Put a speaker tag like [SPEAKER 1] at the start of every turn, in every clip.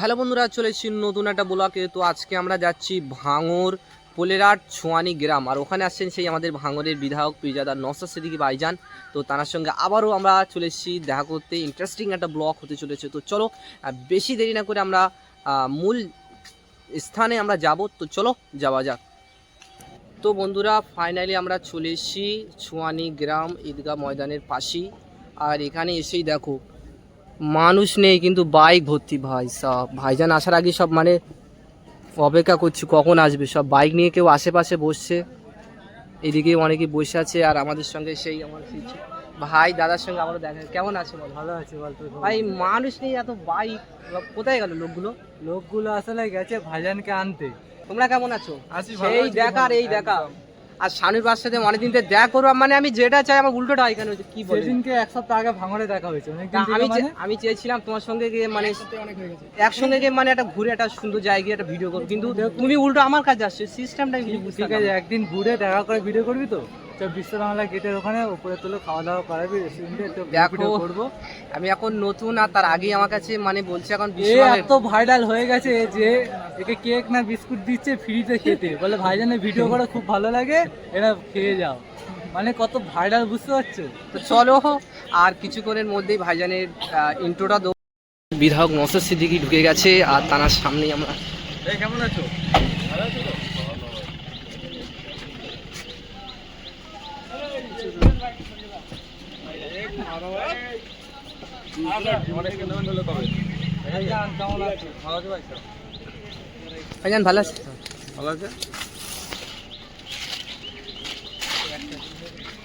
[SPEAKER 1] Hello বন্ধুরা, চলে এসেছি নতুন একটা ব্লগে। তো আজকে আমরা যাচ্ছি ভাঙড় পোলেরাট ছোঁয়ানি গ্রাম, আর ওখানে আসছেন সেই আমাদের ভাঙড়ের বিধায়ক পীরজাদা নওশাদ সিদ্দিকী ভাইজান। তো তার সঙ্গে আবারও আমরা চলে এসেছি দেখা করতে। ইন্টারেস্টিং একটা ব্লগ হতে চলেছে। তো চলো বেশি দেরি না করে আমরা মূল স্থানে আমরা যাব। তো চলো যাওয়া যাক। তো বন্ধুরা, ফাইনালি আমরা চলে এসেছি ছোঁয়ানি গ্রাম ঈদগাহ ময়দানের পাশেই। আর এখানে এসেই দেখো মানুষ নেই, কিন্তু বাইক ভর্তি। ভাই সব ভাইজান আসার আগে সব মানে অপেক্ষা করছি কখন আসবে। সব বাইক নিয়ে কেউ আশেপাশে বসছে, এদিকে অনেকে বসে আছে। আর আমাদের সঙ্গে সেই আমার ভাই দাদার সঙ্গে আমারও দেখা। কেমন আছে বল?
[SPEAKER 2] ভালো আছে বল।
[SPEAKER 1] ভাই মানুষ নেই, এত বাইক, কোথায় গেল
[SPEAKER 2] লোকগুলো আসলে গেছে ভাইজানকে আনতে।
[SPEAKER 1] তোমরা কেমন আছো?
[SPEAKER 2] এই
[SPEAKER 1] দেখা আর এই দেখা। আর স্বামীর পাশ সাথে অনেকদিন থেকে দেখা করবো, মানে আমি যেটা চাই আমার উল্টোটা এখানে হয়েছে। কি বলে
[SPEAKER 2] সেদিনকে এক সপ্তাহ আগে ভাঙড়ে দেখা হয়েছে।
[SPEAKER 1] আমি চেয়েছিলাম তোমার সঙ্গে গিয়ে মানে একসঙ্গে গিয়ে মানে একটা ঘুরে একটা সুন্দর জায়গায় একটা ভিডিও করবো, কিন্তু তুমি উল্টো আমার কাছে আসছো। সিস্টেমটা
[SPEAKER 2] ঠিক আছে, একদিন ঘুরে দেখা করে ভিডিও করবি তো। বিশ্ব বাংলা গেটের ওখানে উপরে তুলে খাওয়া দাওয়া করাবি রেস্টুরেন্টে,
[SPEAKER 1] দেখো করবো। আমি এখন নতুন, আর তার আগেই আমার কাছে মানে বলছে এখন
[SPEAKER 2] এত ভাইরাল হয়ে গেছে যে একে কেক না বিস্কুট দিচ্ছে ফ্রিতে খেতে, বলে ভাইজানের ভিডিও করে খুব ভালো লাগে, এরা খেয়ে যাও। মানে কত ভাইরাল, বুঝতে পারছো?
[SPEAKER 1] তো চলো, আর কিছুক্ষণের মধ্যেই ভাইজানের ইন্ট্রোটা দেবো। বিধায়ক নওশাদ সিদ্দিকী ঢুকে গেছে, আর তার সামনেই আমরা।
[SPEAKER 2] কেমন আছো? ভালো আছো তো?
[SPEAKER 1] ভাইজান ভালো আছে?
[SPEAKER 2] ভালো আছে,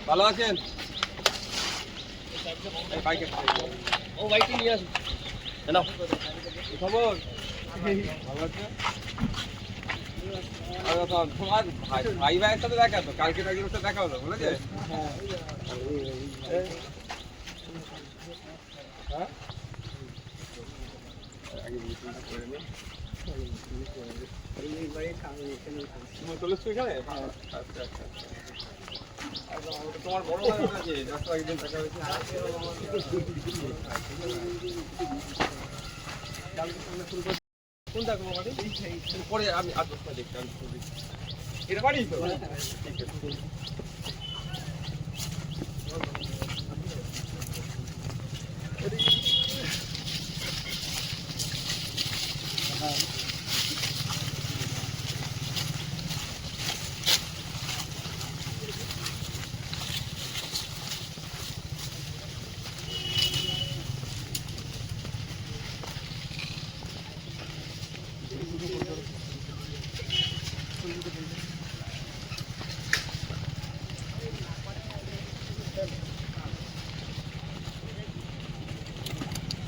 [SPEAKER 2] ভালো আছেন? ও বাইকটি নিয়ে আসুন। খবর ভালো আছে? তোমার ভাই ভাইয়ের সাথে দেখা তো, কালকে তাদের সাথে দেখা হলো, বলেছে? হ্যাঁ, চলে এসছো এখানে? আচ্ছা আচ্ছা, তোমার বড় ভাই আছে, যার সাথে একদিন দেখা হয়েছে। কোনটা তোমার বাড়ি? পরে আমি আদর্শটা দেখতে আমি এটা বাড়ি তো, ঠিক আছে।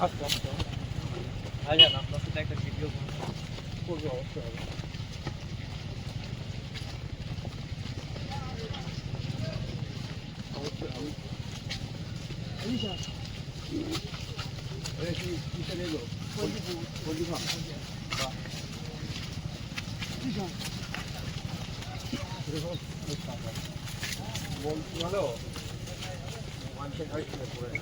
[SPEAKER 2] আচ্ছা আচ্ছা, ভাইজান আপনার সাথে একটা ভিডিও করবো, অবশ্যই হবে। ভালো মানুষের ঘাড়ি ছিল পড়ে।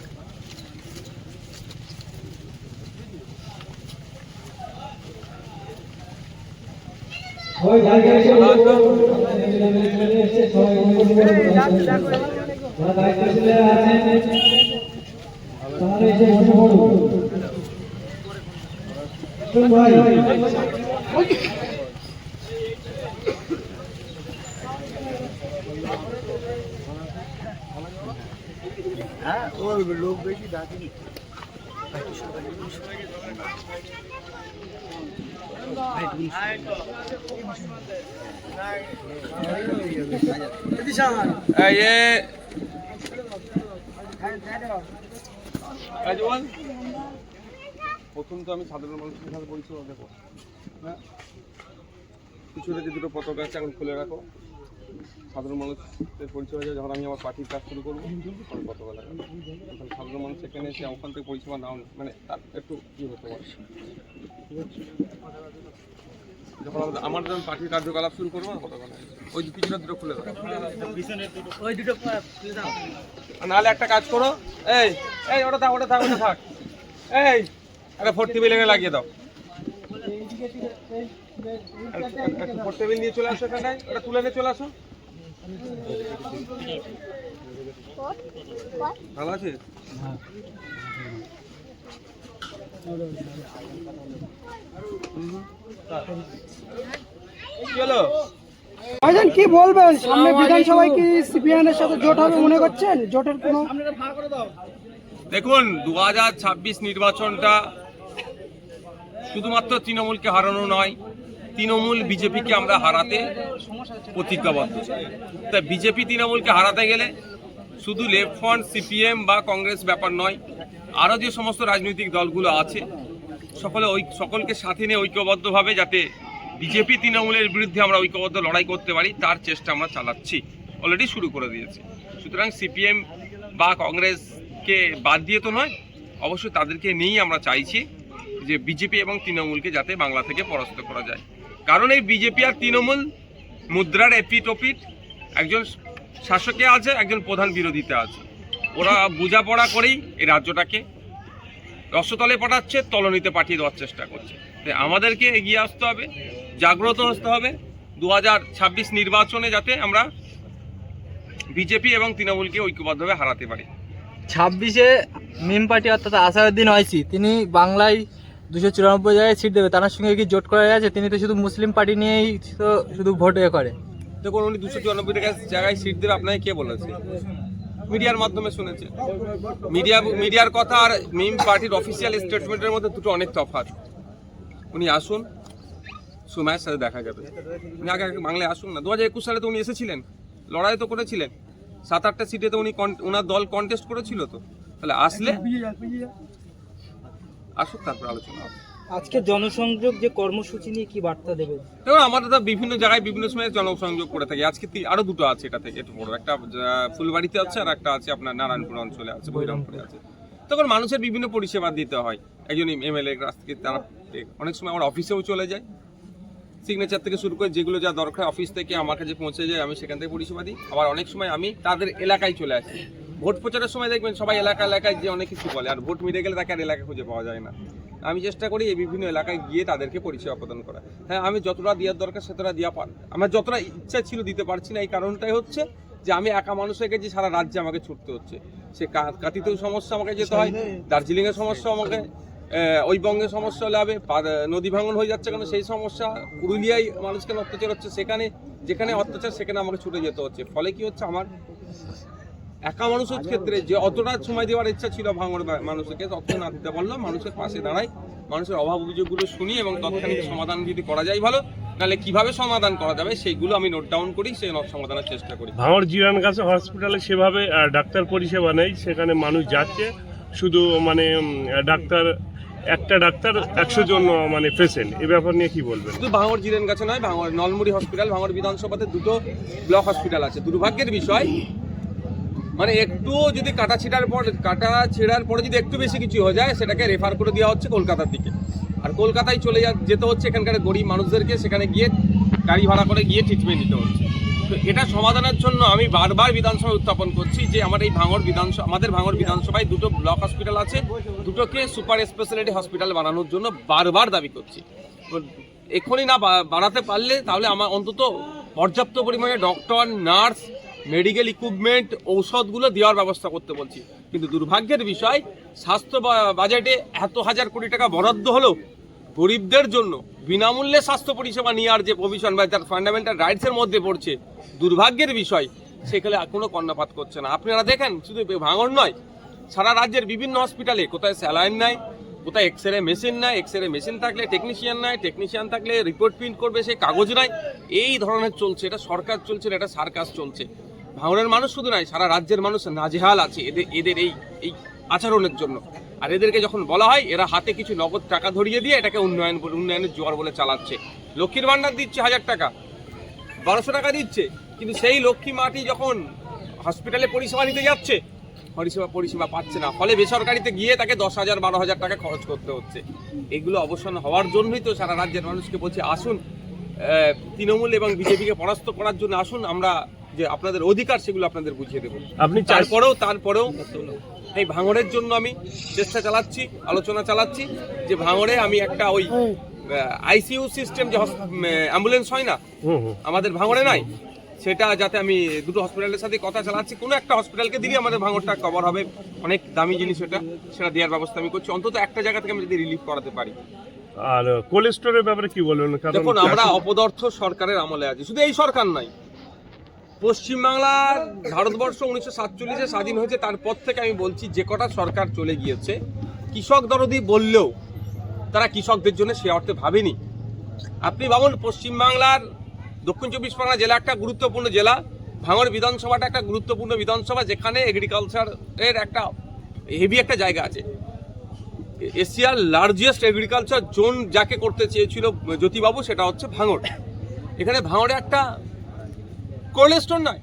[SPEAKER 2] হ্যাঁ, ও লোক বেশি ডাকেনি। প্রথম তো আমি সাধারণ মানুষের সাথে পরিচয় দেবো, হ্যাঁ। কিছু রেখে দুটো পতাকা আছে, এখন খুলে রাখো। সাধারণ মানুষের পরিচয় হয়ে যায় যখন আমি আমার পার্টির কাজ শুরু করবো, তখন পতাকা লাগাবো। সাধারণ মানুষ সেখানে এসে ওখান থেকে পরিষেবা নাও, মানে তার একটু কী হতে পারে। যখন আমার যখন পার্টির কার্যকলাপ শুরু করবো, পতাকা ওই পিছনে দুটো খুলে দাও, ওই দুটো খুলে দাও। নাহলে একটা কাজ করো, এই এই ওটা থাক, ওটা থাক, ওটা থাক। এই একটা 40 মিলিয়নে লাগিয়ে দাও। টেবিল নিয়ে চলে আসো, এখানে ওটা তুলে নিয়ে চলে আসো। ভালো আছে? কি হলো
[SPEAKER 3] ভাইজান কি বলবেন, সামনে বিধানসভায় কি সিপিআইএম এর সাথে জোট হবে মনে করছেন? জোটের কোনো
[SPEAKER 2] দেখুন, 2026 নির্বাচনটা শুধুমাত্র তৃণমূলকে হারানো নয়, তৃণমূল বিজেপিকে আমরা হারাতে প্রতিজ্ঞাবদ্ধ। তাই বিজেপি তৃণমূলকে হারাতে গেলে শুধু লেফট ফ্রন্ট, সিপিএম বা কংগ্রেস ব্যাপার নয়, আরও যে সমস্ত রাজনৈতিক দলগুলো আছে সকলকে সাথে নিয়ে ঐক্যবদ্ধভাবে যাতে বিজেপি তৃণমূলের বিরুদ্ধে আমরা ঐক্যবদ্ধ লড়াই করতে পারি তার চেষ্টা আমরা চালাচ্ছি, অলরেডি শুরু করে দিয়েছি। সুতরাং সিপিএম বা কংগ্রেসকে বাদ দিয়ে তো নয়, অবশ্যই তাদেরকে নিয়েই আমরা চাইছি যে বিজেপি এবং তৃণমূলকে যাতে বাংলা থেকে পরাস্ত করা যায়। কারণ এই বিজেপি আর তৃণমূল মুদ্রার এপিট ওপিট, একজন শাসকে আছে, একজন প্রধান বিরোধীতে আছে। ওরা বোঝাপড়া করেই এই রাজ্যটাকে রসতলে পাঠাচ্ছে, তলনিতে পাঠিয়ে দেওয়ার চেষ্টা করছে। তাই আমাদেরকে এগিয়ে আসতে হবে, জাগ্রত হতে হবে 2026 নির্বাচনে যাতে আমরা বিজেপি এবং তৃণমূলকে ঐক্যবদ্ধভাবে হারাতে পারি।
[SPEAKER 4] 26-এ মিম পার্টি অর্থাৎ আসাদুদ্দিন ওয়াইসি তিনি বাংলায় 294 জায়গায় সিট দেবে, তার সঙ্গে কি জোট করা আছে? তিনি তো শুধু মুসলিম পার্টি নিয়েই তো শুধু ভোট করে।
[SPEAKER 2] দেখুন, উনি 294 জায়গায় সিট দেবে আপনাকে কে বলেছে? মিডিয়ার মাধ্যমে শুনেছে। মিডিয়ার কথা আর মিম পার্টির অফিসিয়াল স্টেটমেন্টের মধ্যে দুটো অনেক তফাৎ। উনি আসুন, সময়ের সাথে দেখা যাবে। উনি আগে বাংলায় আসুন না। 2021 সালে তো উনি এসেছিলেন, লড়াই তো করেছিলেন, 7-8টা সিটে তো উনি ওনার দল কন্টেস্ট করেছিল। তো তাহলে আসলে আসুক, তারপর আলোচনা হবে।
[SPEAKER 4] আজকে জনসংযোগ যে কর্মসূচি নিয়ে কি বার্তা দেবে?
[SPEAKER 2] দেখুন, আমরা তো বিভিন্ন জায়গায় বিভিন্ন সময় জনসংযোগ করে থাকি। আজকে আরো দুটো আছে, এটা থেকে একটু বড় একটা ফুলবাড়িতে আছে, আর একটা আছে আপনার নারায়ণপুর অঞ্চলে আছে, বৈরামপুরে আছে। তখন মানুষের বিভিন্ন পরিষেবা দিতে হয়। একজন এমএলএ কাছ থেকে তারা অনেক সময় আমার অফিসেও চলে যায়, সিগনেচার থেকে শুরু করে যেগুলো যা দরকার অফিস থেকে আমার কাছে পৌঁছে যায়, আমি সেখান থেকে পরিষেবা দিই। আবার অনেক সময় আমি তাদের এলাকায় চলে আসি। ভোট প্রচারের সময় দেখবেন সবাই এলাকায় যে অনেক কিছু বলে, আর ভোট মিটে গেলে তাকে আর এলাকা খুঁজে পাওয়া যায় না। আমি চেষ্টা করি এই বিভিন্ন এলাকায় গিয়ে তাদেরকে পরিষেবা প্রদান করা। হ্যাঁ, আমি যতটা দেওয়ার দরকার সেতটা দেওয়া আমার যতটা ইচ্ছা ছিল দিতে পারছি না। এই কারণটাই হচ্ছে যে আমি একা মানুষের কাছে সারা রাজ্যে আমাকে ছুটতে হচ্ছে। সে কাতিতেও সমস্যা আমাকে যেতে হয়, দার্জিলিংয়ের সমস্যা আমাকে, ওই বঙ্গের সমস্যা হলে হবে, নদী ভাঙন হয়ে যাচ্ছে কেন সেই সমস্যা, পুরুলিয়ায় মানুষকে অত্যাচার হচ্ছে, সেখানে যেখানে অত্যাচার সেখানে আমাকে ছুটে যেতে হচ্ছে। ফলে কি হচ্ছে, আমার একা মানুষের ক্ষেত্রে যে অতটা সময় দেওয়ার ইচ্ছা ছিল ভাঙড় মানুষকে, ততটা না দিতে পারলাম। মানুষের পাশে দাঁড়াই, মানুষের অভাব অভিযোগগুলো শুনি এবং তৎক্ষণিক সমাধান যদি করা যায় ভালো, নাহলে কিভাবে সমাধান করা যাবে সেইগুলো আমি নোট ডাউন করি, সেই সমাধানের চেষ্টা করি।
[SPEAKER 5] ভাঙড় জিরানগাছা হসপিটালে সেভাবে ডাক্তার পরিষেবা নেই, সেখানে মানুষ যাচ্ছে শুধু একটা ডাক্তার 100 জন পেশেন্ট। এই ব্যাপার নিয়ে কি বলবেন?
[SPEAKER 2] শুধু ভাঙড় জিরানগাছা নয়, ভাঙড় নলমুড়ি হসপিটাল, ভাঙড় বিধানসভাতে 2টো ব্লক হসপিটাল আছে। দুর্ভাগ্যের বিষয়, একটু যদি কাটা ছেঁড়ার পরে যদি একটু বেশি কিছু হয়ে যায়, সেটাকে রেফার করে দেওয়া হচ্ছে কলকাতার দিকে। আর কলকাতায় যেতে হচ্ছে এখানকার গরিব মানুষদেরকে, সেখানে গিয়ে গাড়ি ভাড়া করে গিয়ে ট্রিটমেন্ট নিতে হচ্ছে। তো এটা সমাধানের জন্য আমি বারবার বিধানসভায় উত্থাপন করছি যে আমাদের ভাঙড় বিধানসভায় 2টো ব্লক হসপিটাল আছে, দুটোকে সুপার স্পেশালিটি হসপিটাল বানানোর জন্য বারবার দাবি করছি। এক্ষুনি না বানাতে পারলে তাহলে আমার অন্তত পর্যাপ্ত পরিমাণে ডক্টর, নার্স, মেডিকেল ইকুইপমেন্ট, ঔষধগুলো দেওয়ার ব্যবস্থা করতে বলছি। কিন্তু দুর্ভাগ্যের বিষয়, স্বাস্থ্য বাজেটে এত হাজার কোটি টাকা বরাদ্দ হলো গরিবদের জন্য বিনামূল্যে স্বাস্থ্য পরিষেবা নেওয়ার যে প্রভিশন বা তার ফান্ডামেন্টাল রাইটসের মধ্যে পড়ছে, দুর্ভাগ্যের বিষয় সেখানে কোনো কর্ণপাত করছে না। আপনারা দেখেন, শুধু ভাঙড় নয়, সারা রাজ্যের বিভিন্ন হসপিটালে কোথায় স্যালাইন নাই, কোথায় এক্সরে মেশিন নাই, এক্সরে মেশিন থাকলে টেকনিশিয়ান নাই, টেকনিশিয়ান থাকলে রিপোর্ট প্রিন্ট করবে সে কাগজ নাই। এই ধরনের চলছে, এটা সরকার চলছে, এটা সার্কাস চলছে। ভাঙড়ের মানুষ শুধু নয়, সারা রাজ্যের মানুষ নাজেহাল আছে এদের এই আচরণের জন্য। আর এদেরকে যখন বলা হয়, এরা হাতে কিছু নগদ টাকা ধরিয়ে দিয়ে এটাকে উন্নয়নের জোয়ার বলে চালাচ্ছে। লক্ষ্মীর ভাণ্ডার দিচ্ছে 1000 টাকা, 1200 টাকা দিচ্ছে, কিন্তু সেই লক্ষ্মী মাটি যখন হসপিটালে পরিষেবা নিতে যাচ্ছে, পরিষেবা পাচ্ছে না। ফলে বেসরকারিতে গিয়ে তাকে 10,000 12,000 টাকা খরচ করতে হচ্ছে। এগুলো অবসান হওয়ার জন্যই তো সারা রাজ্যের মানুষকে বলছে, আসুন তৃণমূল এবং বিজেপিকে পরাস্ত করার জন্য আসুন, আমরা যে আপনাদের অধিকার সেগুলো আপনাদের বুঝিয়ে দেবো।
[SPEAKER 5] আপনি
[SPEAKER 2] তারপরেও এই ভাঙড়ের জন্য আমি চেষ্টা চালাচ্ছি, আলোচনা চালাচ্ছি যে ভাঙড়ে আমি একটা ওই আইসিইউ সিস্টেম যে অ্যাম্বুলেন্স হয় না আমাদের ভাঙড়ে নাই, সেটা যাতে আমি দুটো হসপিটালের সাথে কথা চালাচ্ছি, কোনো একটা হসপিটালকে দিলে আমাদের ভাঙড়টা কভার হবে। অনেক দামি জিনিস সেটা দেওয়ার ব্যবস্থা আমি করছি, অন্তত একটা জায়গা থেকে আমি যদি রিলিফ করাতে পারি।
[SPEAKER 5] আর কোল্ড স্টোরের ব্যাপারে কি বলবেন?
[SPEAKER 2] দেখুন, আমরা অপদার্থ সরকারের আমলে আছি, শুধু এই সরকার নাই, পশ্চিমবাংলার ভারতবর্ষ 1947-এ স্বাধীন হয়েছে, তারপর থেকে আমি বলছি যে কটা সরকার চলে গিয়েছে কৃষক দরদি বললেও তারা কৃষকদের জন্য সে অর্থে ভাবেনি। আপনি ভাবুন, পশ্চিমবাংলার দক্ষিণ 24 পরগনা জেলা একটা গুরুত্বপূর্ণ জেলা, ভাঙড় বিধানসভাটা একটা গুরুত্বপূর্ণ বিধানসভা, যেখানে এগ্রিকালচারের একটা হেভি একটা জায়গা আছে। এশিয়ার লার্জেস্ট এগ্রিকালচার জোন যাকে করতে চেয়েছিল জ্যোতিবাবু, সেটা হচ্ছে ভাঙড়। এখানে ভাঙড়ে একটা কোল্ড স্টোর নয়,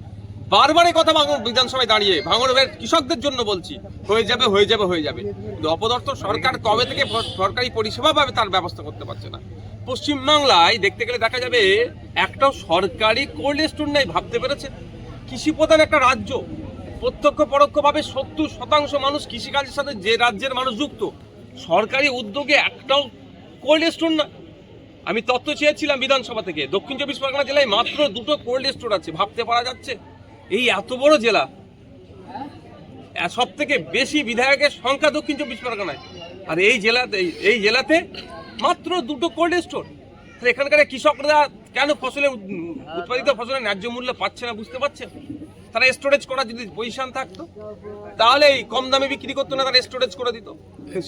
[SPEAKER 2] বারবার এই কথা ভাঙড় বিধানসভায় দাঁড়িয়ে ভাঙড়ের কৃষকদের জন্য বলছি, হয়ে যাবে হয়ে যাবে হয়ে যাবে। কিন্তু অপদার্থ সরকার কবে থেকে সরকারি পরিষেবা পাবে তার ব্যবস্থা করতে পারছে না। পশ্চিমবাংলায় দেখতে গেলে দেখা যাবে একটাও সরকারি কোল্ড স্টোর নেই। ভাবতে পেরেছে? কৃষি প্রধান একটা রাজ্য, প্রত্যক্ষ পরোক্ষভাবে 70% মানুষ কৃষিকাজের সাথে যে রাজ্যের মানুষ যুক্ত, সরকারি উদ্যোগে একটাও কোল্ড স্টোর না। আমি তথ্য চেয়েছিলাম বিধানসভা থেকে, দক্ষিণ 24 পরগনা জেলায় মাত্র 2টো কোল্ড স্টোর আছে। ভাবতে পারা যাচ্ছে? এই এত বড় জেলা, সব থেকে বেশি বিধায়কের সংখ্যা দক্ষিণ 24 পরগনায়, আর এই জেলাতে মাত্র 2টো কোল্ড স্টোর। এখানকার কৃষকরা কেন উৎপাদিত ফসলের ন্যায্য মূল্য পাচ্ছে না বুঝতে পারছেন? তারা স্টোরেজ করার যদি পজিশন থাকতো তাহলে এই কম দামে বিক্রি করতো না, তারা স্টোরেজ করে দিত।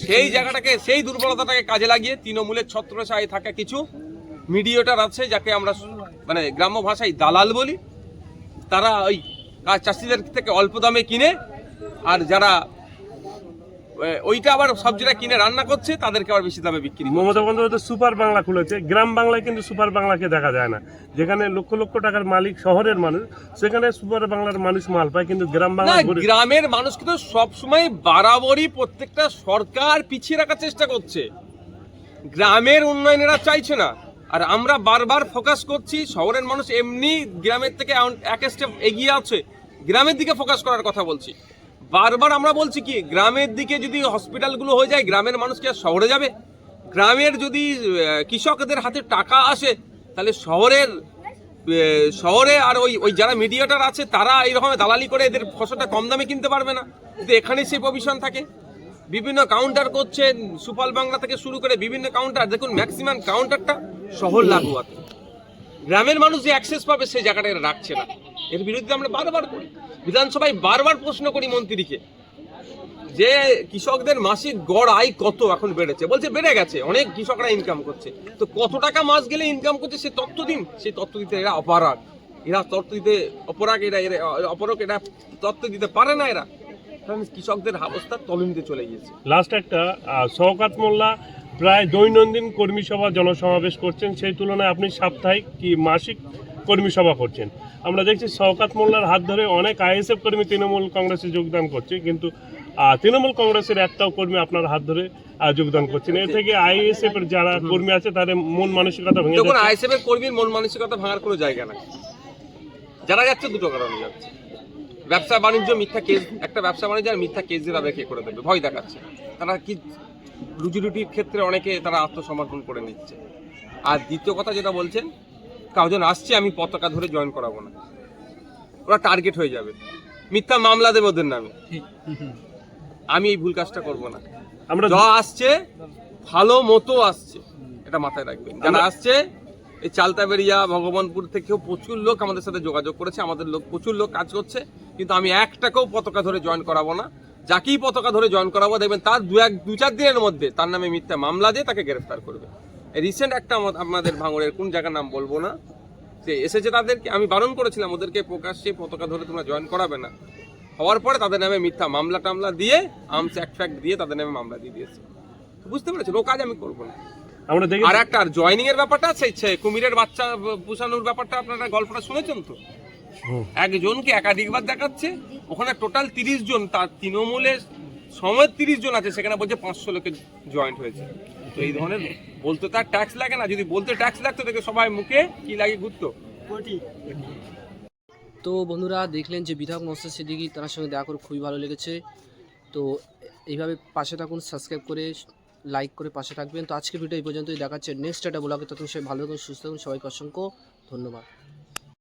[SPEAKER 2] সেই জায়গাটাকে, সেই দুর্বলতাটাকে কাজে লাগিয়ে তৃণমূলের ছত্রছায়ায় থাকা কিছু মিডিয়েটর আছে, যাকে আমরা মানে গ্রাম্য ভাষায় দালাল বলি, তারা ওই চাষিদের থেকে অল্প দামে কিনে, আর যারা ওইটা আবার সবজিটা কিনে রান্না করছে তাদেরকে আবার বেশি দামে বিক্রি।
[SPEAKER 5] মমতা বন্দ্যোপাধ্যায় সুপার বাংলা খুলেছে, গ্রাম বাংলায় কিন্তু সুপার বাংলাকে দেখা যায় না। যেখানে লক্ষ লক্ষ টাকার মালিক শহরের মানুষ, সেখানে সুপার বাংলার মানুষ মাল পায়, কিন্তু গ্রাম বাংলা,
[SPEAKER 2] গ্রামের মানুষ কিন্তু সবসময় বাড়াবাড়ি প্রত্যেকটা সরকার পিছিয়ে রাখার চেষ্টা করছে, গ্রামের উন্নয়নেরা চাইছে না। আর আমরা বারবার ফোকাস করছি, শহরের মানুষ এমনি গ্রামের থেকে এক স্টেপ এগিয়ে আছে, গ্রামের দিকে ফোকাস করার কথা বলছি। বারবার আমরা বলছি কি, গ্রামের দিকে যদি হসপিটালগুলো হয়ে যায়, গ্রামের মানুষ কি আর শহরে যাবে? গ্রামের যদি কৃষকদের হাতে টাকা আসে, তাহলে শহরে আর ওই যারা মিডিয়েটর আছে তারা এইরকম দালালি করে এদের ফসলটা কম দামে কিনতে পারবে না। কিন্তু এখানে সেই প্রভিশন থাকে, বিভিন্ন কাউন্টার করছেন, সুপার বাংলা থেকে শুরু করে বিভিন্ন কাউন্টার। দেখুন, ম্যাক্সিমাম কাউন্টারটা শহর লাগু আছে, গ্রামের মানুষ যে অ্যাক্সেস পাবে সেই জায়গাটা এরা রাখছে না। এর বিরুদ্ধে আমরা বারবার করি, বিধানসভায় বারবার প্রশ্ন করি মন্ত্রীকে, যে কৃষকদের মাসিক গড় আয় কত এখন বেড়েছে? বলছে বেড়ে গেছে, অনেক কৃষকরা ইনকাম করছে। তো কত টাকা মাস গেলে ইনকাম করছে সে তথ্য দিন। সেই তথ্য দিতে এরা অপারগ, এরা তথ্য দিতে এরা তথ্য দিতে পারে না। এরা কৃষকদের অবস্থা তলনিতে চলে গিয়েছে।
[SPEAKER 5] লাস্ট একটা, শওকত মোল্লা প্রায় দৈনন্দিন কর্মী সভা জনসমাবেশ করছেন, সেই তুলনায় আপনি সাপ্তাহিক কি মাসিক কর্মী সভা করছেন। আমরা দেখছি শওকত মোল্লার হাত ধরে অনেক আইএসএফ কর্মী তৃণমূল কংগ্রেসে যোগদান করছে, কিন্তু তৃণমূল কংগ্রেসের একটাও কর্মী আপনার হাত ধরে যোগদান করছেন। এর থেকে আইএসএফ এর যারা কর্মী আছে তাদের মন মানসিকতা ভেঙে যাচ্ছে।
[SPEAKER 2] দেখুন, আইএসএফ এর কর্মীর মন মানসিকতা ভাঙার কোনো জায়গা নাই। যারা যাচ্ছে দুটো কারণে যাচ্ছে, ব্যবসা বাণিজ্য, মিথ্যা কেস, একটা ব্যবসা বাণিজ্য আর মিথ্যা কেস দিয়ে তাদেরকে করে দেবে, ভয় দেখাচ্ছে। তারা কি রুজি রুটির ক্ষেত্রে অনেকে তারা আত্মসমর্পণ করে নিচ্ছে। আর দ্বিতীয় কথা যেটা বলছেন, কাউজন আসছে আমি পতাকা ধরে জয়েন করাবো না, ওরা টার্গেট হয়ে যাবে, মিথ্যা মামলা দেবে ওদের নামে। আমি এই ভুল কাজটা করবো না। আমরা যা আসছে ভালো মতো আসছে, এটা মাথায় রাখবেন। যারা আসছে এই চালতাবেড়িয়া, ভগবানপুর থেকেও প্রচুর লোক আমাদের সাথে যোগাযোগ করেছে, আমাদের লোক প্রচুর লোক কাজ করছে, কিন্তু আমি একটাকেও পতাকা ধরে জয়েন করাবো না। যাকেই পতাকা ধরে জয়েন করাবো দেখবেন তার 2-4 দিনের মধ্যে তার নামে মিথ্যা মামলা দিয়ে তাকে গ্রেফতার করবে। রিসেন্ট একটা আমাদের ভাঙড়ের কোন জায়গার নাম বলবো না, সে এসেছে, তাদেরকে আমি বারণ করেছিলাম ওদেরকে প্রকাশ্যে পতাকা ধরে তোমরা জয়েন করাবে না। হওয়ার পরে তাদের নামে মিথ্যা মামলা টামলা দিয়ে, আর্মস অ্যাক্ট দিয়ে তাদের নামে মামলা দিয়ে দিয়েছে। বুঝতে পেরেছেন? ও কাজ আমি করবো না।
[SPEAKER 5] আমরা দেখি
[SPEAKER 2] আর একটা জয়েনিং এর ব্যাপারটা আছে, কুমিরের বাচ্চা পোষানোর ব্যাপারটা আপনারা গল্পটা শুনেছেন তো? একজনকে একাধিকবার দেখাচ্ছে, ওখানে টোটাল 30 জন, তার তৃণমূলের সময় 30 জন আছে, সেখানে বলছে 500 লোকের জয়েন্ট হয়েছে। তো এই ধরনের বলতে তার ট্যাক্স লাগে না, যদি বলতে ট্যাক্স লাগতো দেখে সবাই মুখে কি লাগে ঘুরতো।
[SPEAKER 1] তো বন্ধুরা দেখলেন যে বিধায়ক নওশাদ সিদ্দিকী, তার সঙ্গে দেখা করে খুবই ভালো লেগেছে। তো এইভাবে পাশে থাকুন, সাবস্ক্রাইব করে লাইক করে পাশে থাকবেন। তো আজকে ভিডিও এই পর্যন্তই, দেখাচ্ছে নেক্সট একটা ব্লগে। তখন সবাই ভালো থাকুন, সুস্থ থাকুন, সবাইকে অসংখ্য ধন্যবাদ।